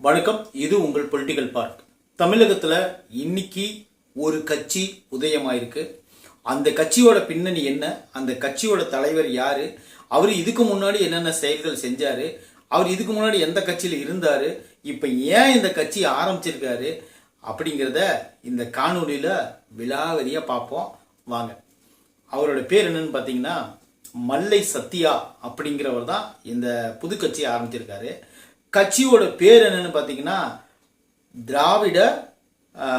வணக்கம். இது உங்கள் பொலிட்டிக்கல் பார்க். தமிழகத்தில் இன்னைக்கு ஒரு கட்சி உதயமாயிருக்கு. அந்த கட்சியோட பின்னணி என்ன, அந்த கட்சியோட தலைவர் யாரு, அவர் இதுக்கு முன்னாடி என்னென்ன செயல்கள் செஞ்சாரு, அவர் இதுக்கு முன்னாடி எந்த கட்சியில் இருந்தாரு, இப்போ ஏன் இந்த கட்சி ஆரம்பிச்சிருக்காரு அப்படிங்கிறத இந்த காணொலியில் விலாவரியாக பார்ப்போம். வாங்க. அவரோட பேர் என்னன்னு பார்த்தீங்கன்னா மல்லை சத்யா அப்படிங்கிறவர் தான் இந்த புது கட்சியை ஆரம்பிச்சிருக்காரு. கட்சியோட பேர் என்னன்னு பார்த்தீங்கன்னா திராவிட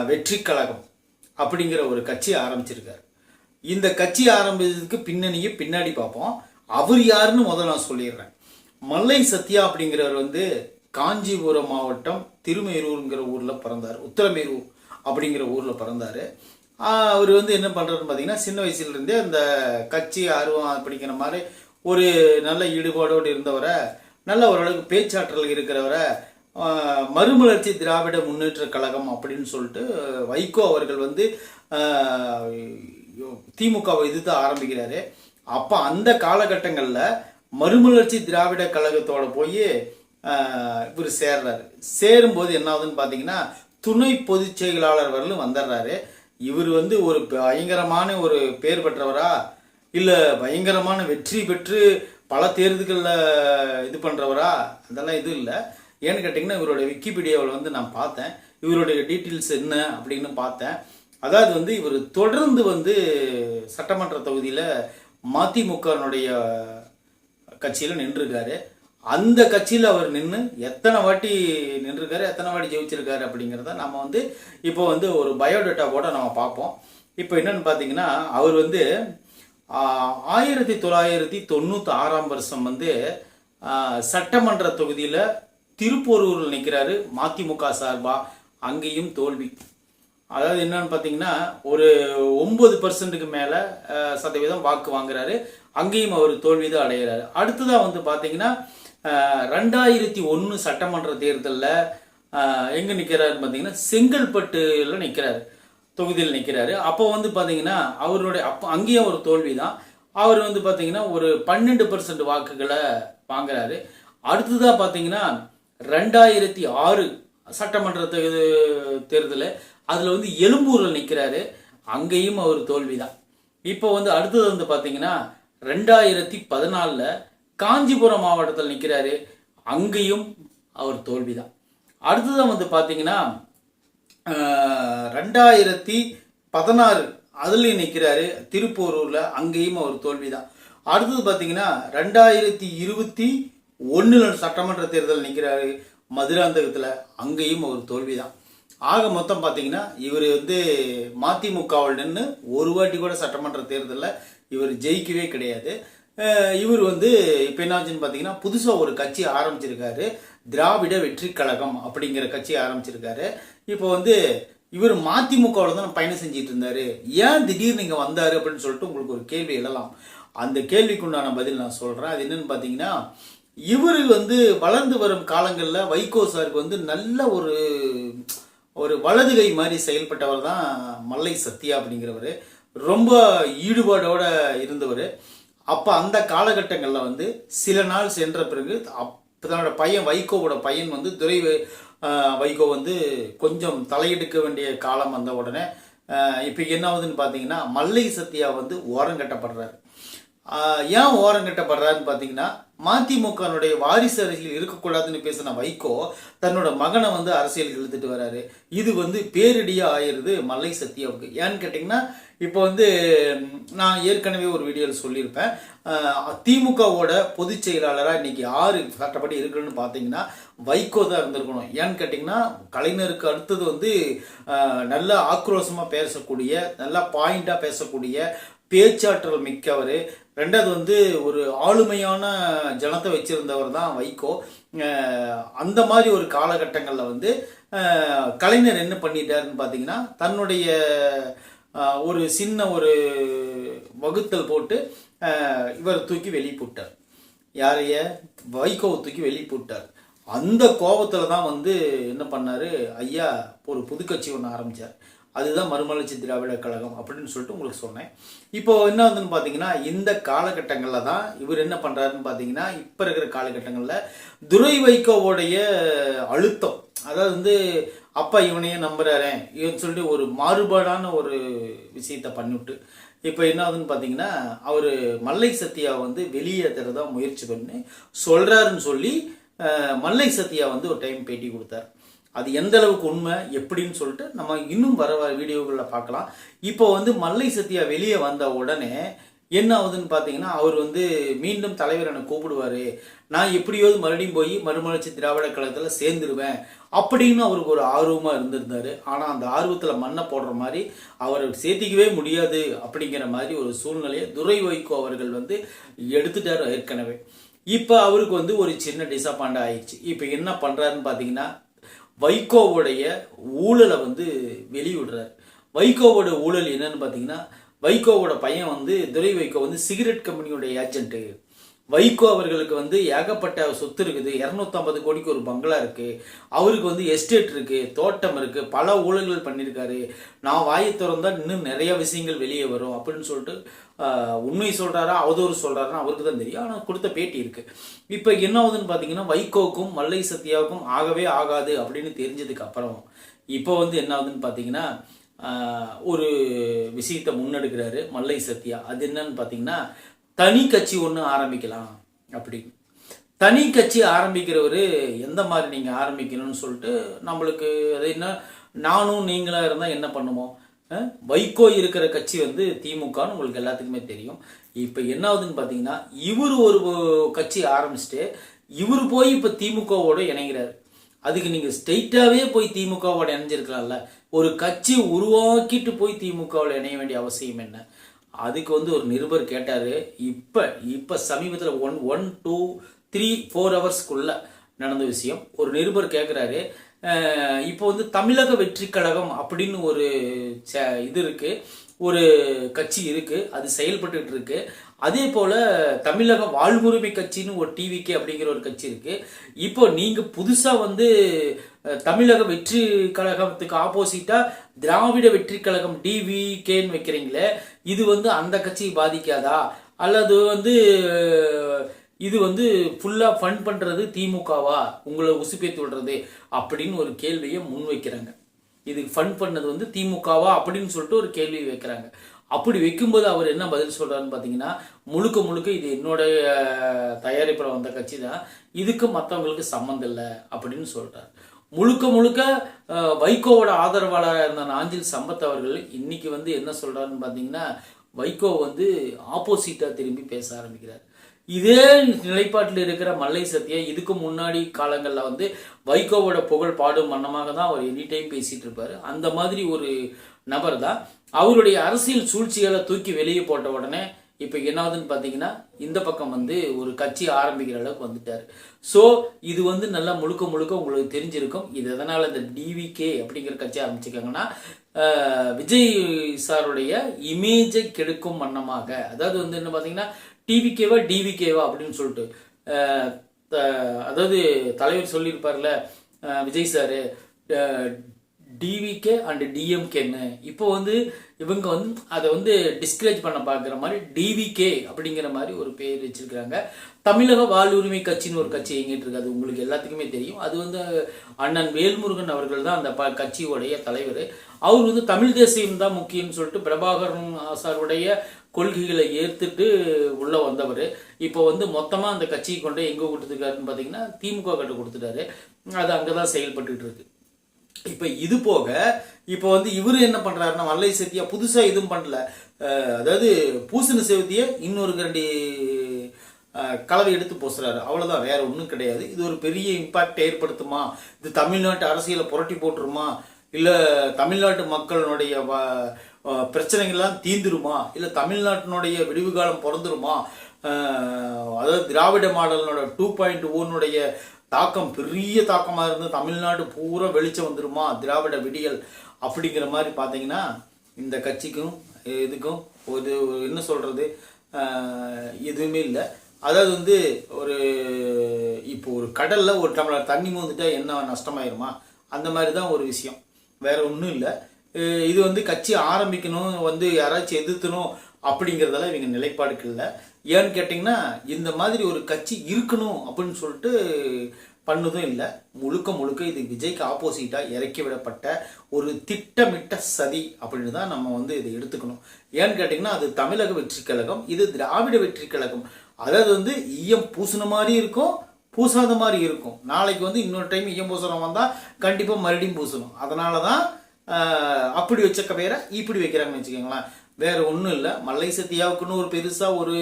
வெற்றி கழகம் அப்படிங்கிற ஒரு கட்சி ஆரம்பிச்சிருக்காரு. இந்த கட்சி ஆரம்பிச்சதுக்கு பின்னணியை பின்னாடி பார்ப்போம். அவர் யாருன்னு முதல்ல நான் சொல்லிடுறேன். மல்லை சத்யா அப்படிங்கிறவர் காஞ்சிபுரம் மாவட்டம் திருமேரூருங்கிற ஊரில் பிறந்தார். உத்தரமேரூர் அப்படிங்கிற ஊரில் பிறந்தார். அவர் என்ன பண்ணுறாருன்னு பார்த்தீங்கன்னா சின்ன வயசுலேருந்தே அந்த கட்சி ஆர்வம் பிடிக்கிற மாதிரி ஒரு நல்ல ஈடுபாடோடு இருந்தவரை, நல்ல ஓரளவுக்கு பேச்சாற்றல் இருக்கிறவரை மறுமலர்ச்சி திராவிட முன்னேற்ற கழகம் அப்படின்னு சொல்லிட்டு வைகோ அவர்கள் திமுகவை எதிர்த்து ஆரம்பிக்கிறாரு. அப்போ அந்த காலகட்டங்களில் மறுமலர்ச்சி திராவிட கழகத்தோட போய் இவர் சேர்றாரு. சேரும்போது என்ன ஆகுதுன்னு பார்த்தீங்கன்னா துணை பொதுச் செயலாளர் வரலும் வந்துடுறாரு. இவர் ஒரு பயங்கரமான ஒரு பேர் பெற்றவரா இல்லை பயங்கரமான வெற்றி பெற்று பல தேர்தல்களில் இது பண்ணுறவரா, அதெல்லாம் இது இல்லை. ஏன்னு கேட்டிங்கன்னா இவருடைய விக்கிபீடியாவில் நான் பார்த்தேன். இவருடைய டீட்டெயில்ஸ் என்ன அப்படின்னு பார்த்தேன். அதாவது இவர் தொடர்ந்து சட்டமன்ற தொகுதியில் மதிமுகனுடைய கட்சியில் நின்றுருக்காரு. அந்த கட்சியில் அவர் நின்று எத்தனை வாட்டி நின்றுருக்காரு, எத்தனை வாட்டி ஜெயிச்சிருக்காரு அப்படிங்கிறத நம்ம இப்போ ஒரு பயோடேட்டாவோட நம்ம பார்ப்போம். இப்போ என்னன்னு பார்த்தீங்கன்னா அவர் 1996 வருஷம் சட்டமன்ற தொகுதியில் திருப்போரூரில் நிற்கிறாரு மதிமுக சார்பா. அங்கேயும் தோல்வி. அதாவது என்னன்னு பார்த்தீங்கன்னா ஒரு 9% மேலே சதவீதம் வாக்கு வாங்குறாரு. அங்கேயும் அவர் தோல்வி தான் அடைகிறாரு. அடுத்ததாக பார்த்தீங்கன்னா 2001 சட்டமன்ற தேர்தலில் எங்கே நிற்கிறாருன்னு பார்த்தீங்கன்னா செங்கல்பட்டுல நிற்கிறாரு, தொகுதியில் நிற்கிறாரு. அப்போ பார்த்தீங்கன்னா அவருடைய அப்போ அங்கேயும் ஒரு தோல்வி தான். அவர் பார்த்தீங்கன்னா ஒரு 12% வாக்குகளை வாங்குறாரு. அடுத்ததாக பார்த்தீங்கன்னா 2006 சட்டமன்ற தேர்தல் அதில் எழும்பூரில் நிற்கிறாரு. அங்கேயும் அவர் தோல்வி தான். இப்போ அடுத்தது பார்த்தீங்கன்னா 2014 காஞ்சிபுரம் மாவட்டத்தில் நிற்கிறாரு. அங்கேயும் அவர் தோல்வி தான். அடுத்ததான் பார்த்தீங்கன்னா 2016 அதுலேயும் நிற்கிறாரு திருப்போரூரில். அங்கேயும் அவர் தோல்வி தான். அடுத்தது பார்த்தீங்கன்னா 2021 சட்டமன்ற தேர்தல் நிற்கிறாரு மதுராந்தகத்தில். அங்கேயும் அவர் தோல்வி தான். ஆக மொத்தம் பார்த்தீங்கன்னா இவர் மதிமுகவில் நின்று ஒரு வாட்டி கூட சட்டமன்ற தேர்தலில் இவர் ஜெயிக்கவே கிடையாது. இவர் இப்போ என்னாச்சுன்னு பார்த்தீங்கன்னா புதுசாக ஒரு கட்சி ஆரம்பிச்சிருக்காரு, திராவிட வெற்றி கழகம் அப்படிங்கிற கட்சி ஆரம்பிச்சிருக்காரு. இப்போ இவர் மதிமுகவில் தான் பயணம் செஞ்சிட்டு இருந்தாரு. ஏன் திடீர்னு இங்கே வந்தார் அப்படின்னு சொல்லிட்டு உங்களுக்கு ஒரு கேள்வி எழலாம். அந்த கேள்விக்குண்டான பதில் நான் சொல்கிறேன். அது என்னன்னு பார்த்தீங்கன்னா இவர் வளர்ந்து வரும் காலங்களில் வைகோ சாருக்கு நல்ல ஒரு வலதுகை மாதிரி செயல்பட்டவர் தான் மல்லை சத்யா அப்படிங்கிறவர். ரொம்ப ஈடுபாடோடு இருந்தவர். அப்போ அந்த காலகட்டங்களில் சில நாள் சென்ற பிறகு தன்னோட பையன் வைகோவோட பையன் துரை வைகோ கொஞ்சம் தலையெடுக்க வேண்டிய காலம் வந்த உடனே இப்போ என்ன ஆகுதுன்னு பார்த்தீங்கன்னா மல்லை சத்யா ஓரங்கட்டப்படுறாரு. ஏன் ஓரங்கட்டப்படுறாருன்னு பார்த்தீங்கன்னா மதிமுகனுடைய வாரிசு அரசியல் இருக்கக்கூடாதுன்னு பேசின வைகோ தன்னோட மகனை அரசியலுக்கு இழுத்துட்டு வராரு. இது பேரிடியாக ஆயிடுது மல்லை சத்யாவுக்கு. ஏன்னு கேட்டிங்கன்னா இப்போ நான் ஏற்கனவே ஒரு வீடியோவில் சொல்லியிருப்பேன். திமுகவோட பொதுச் செயலாளராக இன்னைக்கு யார் சட்டப்படி இருக்குன்னு பார்த்தீங்கன்னா வைகோ தான் இருந்திருக்கணும். ஏன்னு கேட்டிங்கன்னா கலைஞருக்கு அடுத்தது நல்ல ஆக்ரோஷமாக பேசக்கூடிய, நல்ல பாயிண்டாக பேசக்கூடிய, பேச்சாற்றல் மிக்கவர். ரெண்டாவது ஒரு ஆளுமையான ஜனத்தை வச்சிருந்தவர் தான் வைகோ. அந்த மாதிரி ஒரு காலகட்டங்களில் கலைஞர் என்ன பண்ணிட்டாருன்னு பார்த்தீங்கன்னா தன்னுடைய ஒரு சின்ன ஒரு வகுத்தல் போட்டு இவர் தூக்கி வெளியே போட்டார். யாரைய? வைகோவை தூக்கி வெளியே போட்டார். அந்த கோபத்தில் தான் என்ன பண்ணார் ஐயா, ஒரு புதுக்கட்சி ஒன்று ஆரம்பித்தார். அதுதான் மறுமலர்ச்சி திராவிட கழகம் அப்படின்னு சொல்லிட்டு உங்களுக்கு சொன்னேன். இப்போ என்ன பார்த்தீங்கன்னா இந்த காலகட்டங்களில் தான் இவர் என்ன பண்ணுறாருன்னு பார்த்தீங்கன்னா இப்போ இருக்கிற காலகட்டங்களில் துரை வைகோவுடைய அழுத்தம், அதாவது வந்து அப்பா இவனையே நம்புறாரு இவன் சொல்லிட்டு ஒரு மாறுபாடான ஒரு விஷயத்த பண்ணிவிட்டு இப்போ என்ன ஆகுதுன்னு பார்த்தீங்கன்னா அவர் மல்லை சத்யா வந்து வெளியேற்றுறதா முயற்சி பண்ணி சொல்கிறாருன்னு சொல்லி மல்லை சத்யா வந்து ஒரு டைம் பேட்டி கொடுத்தார். அது எந்த அளவுக்கு உண்மை எப்படின்னு சொல்லிட்டு நம்ம இன்னும் வர வீடியோகளில் பார்க்கலாம். இப்போ வந்து மல்லை சத்யா வெளியே வந்த உடனே என்ன ஆகுதுன்னு பார்த்தீங்கன்னா அவர் வந்து மீண்டும் தலைவர் என்னை கூப்பிடுவார், நான் எப்படியாவது மறுபடியும் போய் மறுமலர்ச்சி திராவிட கழகத்தில் சேர்ந்துருவேன் அப்படின்னு அவருக்கு ஒரு ஆர்வமாக இருந்திருந்தார். ஆனால் அந்த ஆர்வத்தில் மண்ணை போடுற மாதிரி அவரை சேர்த்திக்கவே முடியாது அப்படிங்கிற மாதிரி ஒரு சூழ்நிலையை துரை வைகோ அவர்கள் வந்து எடுத்துட்டார் ஏற்கனவே. இப்போ அவருக்கு வந்து ஒரு சின்ன டிசப்பாயிண்ட் ஆயிடுச்சு. இப்போ என்ன பண்ணுறாருன்னு பார்த்தீங்கன்னா வைகோவுடைய ஊழலை வந்து வெளியிடுறார். வைகோவோட ஊழல் என்னன்னு பார்த்தீங்கன்னா வைகோவோட பையன் வந்து துரை வைகோ வந்து சிகரெட் கம்பெனியோட ஏஜென்ட்டு. வைகோ அவர்களுக்கு வந்து ஏகப்பட்ட சொத்து இருக்குது, 250 கோடிக்கு ஒரு பங்களா இருக்கு, அவருக்கு வந்து எஸ்டேட் இருக்கு, தோட்டம் இருக்கு, பல ஊழல்கள் பண்ணியிருக்காரு. நான் வாயை திறந்தா இன்னும் நிறைய விஷயங்கள் வெளியே வரும் அப்படின்னு சொல்லிட்டு உண்மை சொல்றாரா அவதூறு சொல்றாருன்னா அவருக்கு தான் தெரியும். ஆனால் கொடுத்த பேட்டி இருக்கு. இப்போ என்ன ஆகுதுன்னு பார்த்தீங்கன்னா வைகோவுக்கும் மல்லை சத்யாவுக்கும் ஆகவே ஆகாது அப்படின்னு தெரிஞ்சதுக்கு அப்புறம் இப்போ வந்து என்ன ஆகுதுன்னு பார்த்தீங்கன்னா ஒரு விஷயத்தை முன்னெடுக்கிறாரு மல்லை சத்யா. அது என்னன்னு பார்த்தீங்கன்னா தனி கட்சி ஒன்று ஆரம்பிக்கலாம் அப்படின்னு. தனி கட்சி ஆரம்பிக்கிறவர் எந்த மாதிரி நீங்கள் ஆரம்பிக்கணும்னு சொல்லிட்டு நம்மளுக்கு அது என்ன நானும் நீங்களாக இருந்தால் என்ன பண்ணுவோம், வைகோ இருக்கிற கட்சி வந்து திமுகன்னு உங்களுக்கு எல்லாத்துக்குமே தெரியும். இப்போ என்ன ஆகுதுன்னு பார்த்தீங்கன்னா இவர் ஒரு கட்சி ஆரம்பிச்சுட்டு இவர் போய் இப்போ திமுகவோட இணைகிறார். அதுக்கு நீங்கள் ஸ்ட்ரெயிட்டாகவே போய் திமுகவோட இணைஞ்சிருக்கலாம்ல. ஒரு கட்சி உருவாக்கிட்டு போய் திமுகவில் இணைய வேண்டிய அவசியம் என்ன? அதுக்கு வந்து ஒரு நிருபர் கேட்டார். இப்போ சமீபத்தில் 1, 2, 3, 4 ஹவர்ஸ்க்குள்ள நடந்த விஷயம். ஒரு நிருபர் கேட்குறாரு, இப்போ வந்து தமிழக வெற்றி கழகம் அப்படின்னு ஒரு இது இருக்கு, ஒரு கட்சி இருக்கு, அது செயல்பட்டு இருக்கு. அதே போல தமிழக வாழ்வுரிமை கட்சின்னு ஒரு டிவிகே அப்படிங்கிற ஒரு கட்சி இருக்கு. இப்போ நீங்க புதுசா வந்து தமிழக வெற்றி கழகத்துக்கு ஆப்போசிட்டா திராவிட வெற்றி கழகம் டிவிகேன்னு வைக்கிறீங்களே, இது வந்து அந்த கட்சியை பாதிக்காதா, அல்லது வந்து இது வந்து ஃபுல்லா ஃபண்ட் பண்றது திமுகவா, உங்களை உசுப்பேத்தி விடுறது அப்படின்னு ஒரு கேள்வியை முன்வைக்கிறாங்க. இதுக்கு ஃபண்ட் பண்ணது வந்து திமுகவா அப்படின்னு சொல்லிட்டு ஒரு கேள்வி வைக்கிறாங்க. அப்படி வைக்கும்போது அவர் என்ன பதில் சொல்றாருன்னு பார்த்தீங்கன்னா முழுக்க முழுக்க இது என்னுடைய தயாரிப்பில் வந்த கட்சி தான், இதுக்கு மற்றவங்களுக்கு சம்மந்தம் இல்லை அப்படின்னு சொல்றாரு. முழுக்க முழுக்க வைகோவோட ஆதரவாளராக இருந்த நாஞ்சில் சம்பத் அவர்கள் இன்னைக்கு வந்து என்ன சொல்றாருன்னு பார்த்தீங்கன்னா வைகோ வந்து ஆப்போசிட்டா திரும்பி பேச ஆரம்பிக்கிறார். இதே நிலைப்பாட்டில் இருக்கிற மல்லை சத்யா இதுக்கு முன்னாடி காலங்களில் வந்து வைகோவோட புகழ் பாடும் வண்ணமாக தான் அவர் எனி டைம் பேசிட்டு இருப்பாரு. அந்த மாதிரி ஒரு நபர் தான். அவருடைய அரசியல் சூழ்ச்சிகளை தூக்கி வெளியே போட்ட உடனே இப்போ என்னாவதுன்னு பார்த்தீங்கன்னா இந்த பக்கம் வந்து ஒரு கட்சி ஆரம்பிக்கிற அளவுக்கு வந்துட்டார். ஸோ இது வந்து நல்லா முழுக்க முழுக்க உங்களுக்கு தெரிஞ்சிருக்கும். இது எதனால் இந்த டிவிகே அப்படிங்கிற கட்சி ஆரம்பிச்சிருக்காங்கன்னா விஜய் சாருடைய இமேஜை கெடுக்கும் வண்ணமாக, அதாவது வந்து என்ன பார்த்தீங்கன்னா டிவிகேவா அப்படின்னு சொல்லிட்டு அதாவது தலைவர் சொல்லியிருப்பார்ல விஜய் சாரு டிவிகே அண்ட் டிஎம்கேன்னு. இப்போ வந்து இவங்க வந்து அதை வந்து டிஸ்கரேஜ் பண்ண பார்க்குற மாதிரி டிவிகே அப்படிங்கிற மாதிரி ஒரு பேர் வச்சிருக்கிறாங்க. தமிழக வாழ்வுரிமை கட்சின்னு ஒரு கட்சி எங்கிட்டு இருக்கு, அது உங்களுக்கு எல்லாத்துக்குமே தெரியும். அது வந்து அண்ணன் வேல்முருகன் அவர்கள் தான் அந்த கட்சியோடைய தலைவர். அவர் வந்து தமிழ் தேசியம் தான் முக்கியம்னு சொல்லிட்டு பிரபாகரன் சாருடைய கொள்கைகளை ஏற்றுட்டு உள்ள வந்தவர். இப்போ வந்து மொத்தமாக அந்த கட்சியை கொண்டு எங்கே கொடுத்துருக்காருன்னு பார்த்தீங்கன்னா திமுக கிட்ட கொடுத்துட்டாரு. அது அங்கே தான் செயல்பட்டு இருக்கு. இப்போ இது போக இப்போ வந்து இவரு என்ன பண்றாருன்னா மல்லை சத்யா புதுசா எதுவும் பண்ணல. அதாவது பூசண செவத்திய இன்னொரு 2 கலவை எடுத்து போசுறாரு, அவ்வளவுதான், வேற ஒன்றும் கிடையாது. இது ஒரு பெரிய இம்பாக்ட் ஏற்படுத்துமா, இது தமிழ்நாட்டு அரசியலை புரட்டி போட்டுருமா, இல்ல தமிழ்நாட்டு மக்களுடைய பிரச்சனைகள்லாம் தீந்துருமா, இல்ல தமிழ்நாட்டினுடைய விடிவு காலம் பிறந்துருமா, அதாவது திராவிட மாடலோட 2.0 தாக்கம் பெரிய தாக்கமாக இருந்து தமிழ்நாடு பூரா வெளிச்சம் வந்துருமா திராவிட விடியல் அப்படிங்கிற மாதிரி பார்த்தீங்கன்னா இந்த கட்சிக்கும் இதுக்கும் ஒரு என்ன சொல்கிறது எதுவுமே இல்லை. அதாவது வந்து ஒரு இப்போ ஒரு கடலில் ஒரு டம்ளர் தண்ணி மோந்துட்டா என்ன நஷ்டமாயிருமா, அந்த மாதிரி தான் ஒரு விஷயம், வேற ஒன்றும் இல்லை. இது வந்து கட்சி ஆரம்பிக்கணும், வந்து யாராச்சும் எதிர்த்தணும் அப்படிங்கிறதெல்லாம் இவங்க நிலைப்பாடுக்கு இல்லை. ஏன்னு கேட்டிங்கன்னா இந்த மாதிரி ஒரு கட்சி இருக்கணும் அப்படின்னு சொல்லிட்டு பண்ணதும் இல்லை. முழுக்க முழுக்க இது விஜய்க்கு ஆப்போசிட்டாக இறக்கி விடப்பட்ட ஒரு திட்டமிட்ட சதி அப்படின்னு தான் நம்ம வந்து இதை எடுத்துக்கணும். ஏன்னு கேட்டிங்கன்னா அது தமிழக வெற்றி கழகம், இது திராவிட வெற்றி கழகம். அதாவது வந்து ஈயம் பூசின மாதிரி இருக்கும், பூசாத மாதிரி இருக்கும். நாளைக்கு வந்து இன்னொரு டைம் ஈயம் பூசணும் வந்தால் கண்டிப்பாக மறுபடியும் பூசணும். அதனால தான் அப்படி வச்ச பேரை இப்படி வைக்கிறாங்கன்னு வச்சுக்கோங்களேன். வேற ஒன்றும் இல்லை. மல்லை சத்தியாவுக்குன்னு ஒரு பெருசாக ஒரு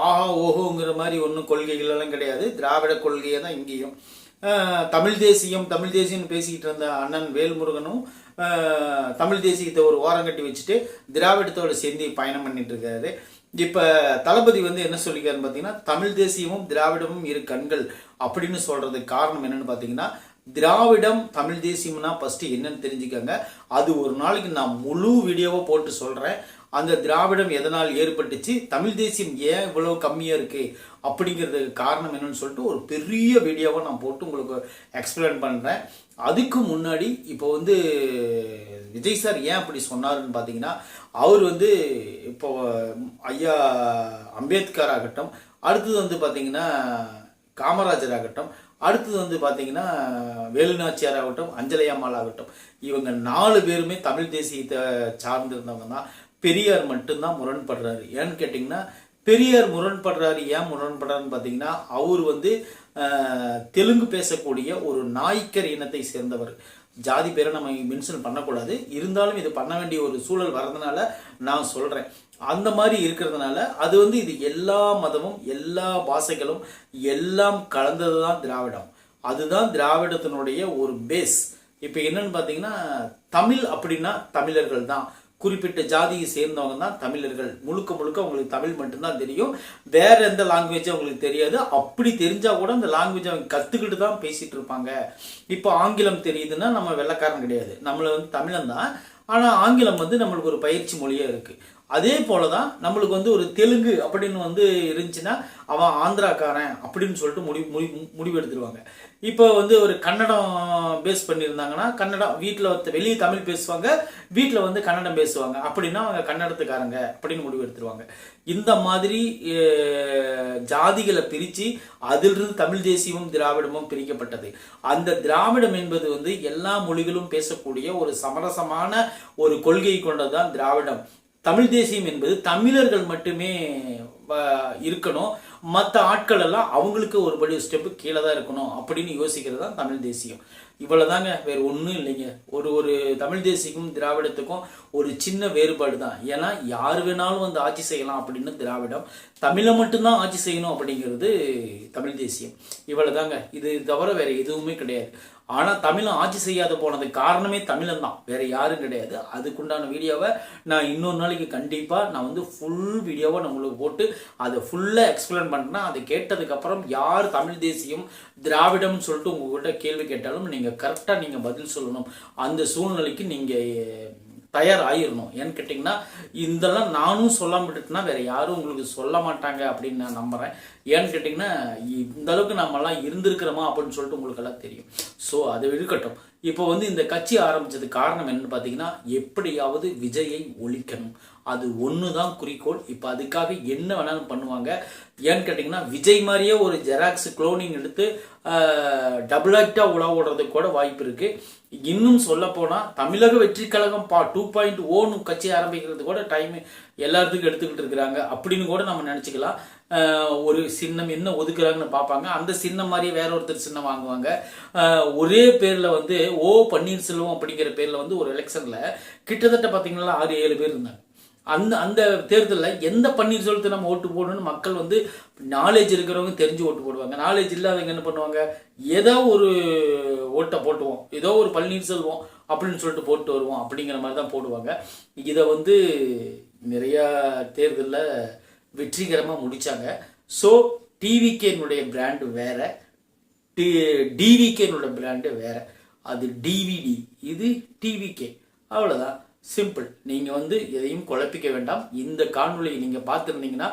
ஆஹா ஓஹோங்கிற மாதிரி ஒன்றும் கொள்கைகள் எல்லாம் கிடையாது. திராவிட கொள்கையை தான் இங்கேயும். தமிழ் தேசியம் தமிழ் தேசியம்னு பேசிக்கிட்டு இருந்த அண்ணன் வேல்முருகனும் தமிழ் தேசியத்தை ஒரு ஓரம் கட்டி வச்சுட்டு திராவிடத்தோட சேர்ந்து பயணம் பண்ணிட்டு இருக்காரு. இப்போ தளபதி வந்து என்ன சொல்லிக்காருன்னு பார்த்தீங்கன்னா, தமிழ் தேசியமும் திராவிடமும் இரு கண்கள் அப்படின்னு சொல்றதுக்கு காரணம் என்னன்னு பார்த்தீங்கன்னா, திராவிடம் தமிழ் தேசியம்னா ஃபர்ஸ்ட் என்னன்னு தெரிஞ்சுக்கங்க. அது ஒரு நாளைக்கு நான் முழு வீடியோவை போட்டு சொல்றேன். அந்த திராவிடம் எதனால் ஏற்பட்டுச்சு, தமிழ் தேசியம் ஏன் இவ்வளவு கம்மியா இருக்கு அப்படிங்கிறதுக்கு காரணம் என்னன்னு சொல்லிட்டு ஒரு பெரிய வீடியோவை நான் போட்டு உங்களுக்கு எக்ஸ்பிளைன் பண்றேன். அதுக்கு முன்னாடி இப்போ வந்து விஜய் சார் ஏன் அப்படி சொன்னாருன்னு பார்த்தீங்கன்னா, அவர் வந்து இப்போ ஐயா அம்பேத்கர் ஆகட்டும், அடுத்தது வந்து பார்த்தீங்கன்னா காமராஜர் ஆகட்டும், அடுத்தது வந்து பார்த்தீங்கன்னா வேலுநாச்சியார் ஆகட்டும், அஞ்சலையம்மாள் ஆகட்டும், இவங்க 4 பேருமே தமிழ் தேசியத்தை சார்ந்திருந்தவங்க தான். பெரியார் மட்டும்தான் முரண்படுறாரு. ஏன்னு கேட்டிங்கன்னா, பெரியார் முரண்படுறாரு. ஏன் முரண்படுறாருன்னு பார்த்தீங்கன்னா, அவர் வந்து தெலுங்கு பேசக்கூடிய ஒரு நாய்க்கர் இனத்தை சேர்ந்தவர். ஜாதி பேரை நம்ம மென்ஷன் பண்ணக்கூடாது, இருந்தாலும் இது பண்ண வேண்டிய ஒரு சூழல் வர்றதுனால நான் சொல்கிறேன். அந்த மாதிரி இருக்கிறதுனால அது வந்து இது எல்லா மதமும் எல்லா பாஷைகளும் எல்லாம் கலந்தது தான் திராவிடம். அதுதான் திராவிடத்தினுடைய ஒரு பேஸ். இப்போ என்னன்னு பார்த்தீங்கன்னா, தமிழ் அப்படின்னா தமிழர்கள் தான், குறிப்பிட்ட ஜாதியை சேர்ந்தவங்க தான் தமிழர்கள். முழுக்க முழுக்க அவங்களுக்கு தமிழ் மட்டும்தான் தெரியும், வேற எந்த லாங்குவேஜும் அவங்களுக்கு தெரியாது. அப்படி தெரிஞ்சா கூட அந்த லாங்குவேஜ் அவங்க கத்துக்கிட்டு தான் பேசிட்டு இருப்பாங்க. இப்போ ஆங்கிலம் தெரியுதுன்னா நம்ம வெள்ளைக்காரன் கிடையாது, நம்மள வந்து தமிழன் தான். ஆனால் ஆங்கிலம் வந்து நம்மளுக்கு ஒரு பயிற்சி மொழியாக இருக்குது. அதே போல தான் நம்மளுக்கு வந்து ஒரு தெலுங்கு அப்படின்னு வந்து இருந்துச்சுன்னா அவன் ஆந்திராக்காரன் அப்படின்னு சொல்லிட்டு முடிவு எடுத்துருவாங்க. இப்போ வந்து ஒரு கன்னடம் பேஸ் பண்ணியிருந்தாங்கன்னா கன்னடம் வீட்டில் வெளியே தமிழ் பேசுவாங்க, வீட்டில் வந்து கன்னடம் பேசுவாங்க, அப்படின்னா அவங்க கன்னடத்துக்காரங்க அப்படின்னு முடிவு எடுத்துருவாங்க. இந்த மாதிரி ஜாதிகளை பிரித்து அதிலிருந்து தமிழ் தேசியமும் திராவிடமும் பிரிக்கப்பட்டது. அந்த திராவிடம் என்பது வந்து எல்லா மொழிகளும் பேசக்கூடிய ஒரு சமரசமான ஒரு கொள்கை கொண்டதுதான் திராவிடம். தமிழ் தேசியம் என்பது தமிழர்கள் மட்டுமே இருக்கணும், மற்ற ஆட்கள் எல்லாம் அவங்களுக்கு ஒரு படி ஸ்டெப்பு கீழே தான் இருக்கணும் அப்படின்னு யோசிக்கிறது தான் தமிழ் தேசியம். இவ்வளவுதாங்க, வேற ஒன்றும் இல்லைங்க. ஒரு தமிழ் தேசியக்கும் திராவிடத்துக்கும் ஒரு சின்ன வேறுபாடு தான். ஏன்னா யார் வேணாலும் வந்து ஆட்சி செய்யலாம் அப்படின்னு திராவிடம், தமிழை மட்டும்தான் ஆட்சி செய்யணும் அப்படிங்கிறது தமிழ் தேசியம். இவ்வளவுதாங்க, இது தவிர வேற எதுவுமே கிடையாது. ஆனால் தமிழன் ஆட்சி செய்யாத போனது காரணமே தமிழன் தான், வேற யாரும் கிடையாது. அதுக்குண்டான வீடியோவை நான் இன்னொரு நாளைக்கு கண்டிப்பாக நான் வந்து ஃபுல் வீடியோவை நான் உங்களுக்கு போட்டு அதை ஃபுல்லாக எக்ஸ்பிளைன் பண்ணுறேன். அதை கேட்டதுக்கப்புறம் யார் தமிழ் தேசியம் திராவிடம்னு சொல்லிட்டு உங்கள்கிட்ட கேள்வி கேட்டாலும் நீங்கள் கரெக்டாக நீங்கள் பதில் சொல்லணும். அந்த சூழ்நிலைக்கு நீங்கள் தயாராகிடணும். ஏன்னு கேட்டிங்கன்னா, இதெல்லாம் நானும் சொல்லாம விட்டுட்டுனா வேற யாரும் உங்களுக்கு சொல்ல மாட்டாங்க அப்படின்னு நான் நம்புறேன். ஏன்னு கேட்டிங்கன்னா, இந்த அளவுக்கு நம்மலாம் இருந்திருக்கிறோமா அப்படின்னு சொல்லிட்டு உங்களுக்கு எல்லாம் தெரியும். ஸோ அதை இருக்கட்டும். இப்போ வந்து இந்த கட்சி ஆரம்பிச்சது காரணம் என்னன்னு பார்த்தீங்கன்னா, எப்படியாவது விஜயை ஒழிக்கணும், அது ஒன்று தான் குறிக்கோள். இப்போ அதுக்காக என்ன வேணாலும் பண்ணுவாங்க. ஏன்னு கேட்டிங்கன்னா, விஜய் மாதிரியே ஒரு ஜெராக்ஸ் குளோனிங் எடுத்து டபுள் ஆக்டாக உலா ஓடுறதுக்கு கூட வாய்ப்பு இருக்குது. இன்னும் சொல்ல போனால் தமிழக வெற்றி கழகம் 2.0 கட்சி ஆரம்பிக்கிறது கூட டைம் எல்லாத்துக்கும் எடுத்துக்கிட்டு இருக்கிறாங்க அப்படின்னு கூட நம்ம நினச்சிக்கலாம். ஒரு சின்னம் என்ன ஒதுக்குறாங்கன்னு பார்ப்பாங்க, அந்த சின்னம் மாதிரியே வேற ஒருத்தர் சின்னம் வாங்குவாங்க. ஒரே பேரில் வந்து பன்னீர்செல்வம் அப்படிங்கிற பேரில் வந்து ஒரு எலெக்ஷனில் கிட்டத்தட்ட பார்த்தீங்கன்னா 6-7 பேர் இருந்தாங்க. அந்த தேர்தலில் எந்த பன்னீர்செல்வத்தை நம்ம ஓட்டு போடணும்னு மக்கள் வந்து நாலேஜ் இருக்கிறவங்க தெரிஞ்சு ஓட்டு போடுவாங்க, நாலேஜ் இல்லாதவங்க என்ன பண்ணுவாங்க, ஏதோ ஒரு ஓட்டை போட்டுவோம், ஏதோ ஒரு பன்னீர்செல்வம் அப்படின்னு சொல்லிட்டு போட்டு வருவோம் அப்படிங்கிற மாதிரி தான் போடுவாங்க. இதை வந்து நிறையா தேர்தலில் வெற்றிகரமாக முடித்தாங்க. ஸோ டிவிகேனுடைய பிராண்டு வேற, டிவிகேனுடைய பிராண்டு வேற. அது டிவிடி, இது டிவிகே, அவ்வளோதான், சிம்பிள். நீங்கள் வந்து எதையும் குழப்பிக்க வேண்டாம். இந்த காணொலியை நீங்கள் பார்த்துருந்தீங்கன்னா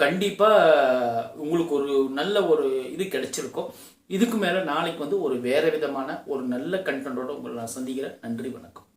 கண்டிப்பாக உங்களுக்கு ஒரு நல்ல ஒரு இது கிடைச்சிருக்கும். இதுக்கு மேலே நாளைக்கு வந்து ஒரு வேறு விதமான ஒரு நல்ல கண்டென்ட்டோட உங்களை நான் சந்திக்கிறேன். நன்றி, வணக்கம்.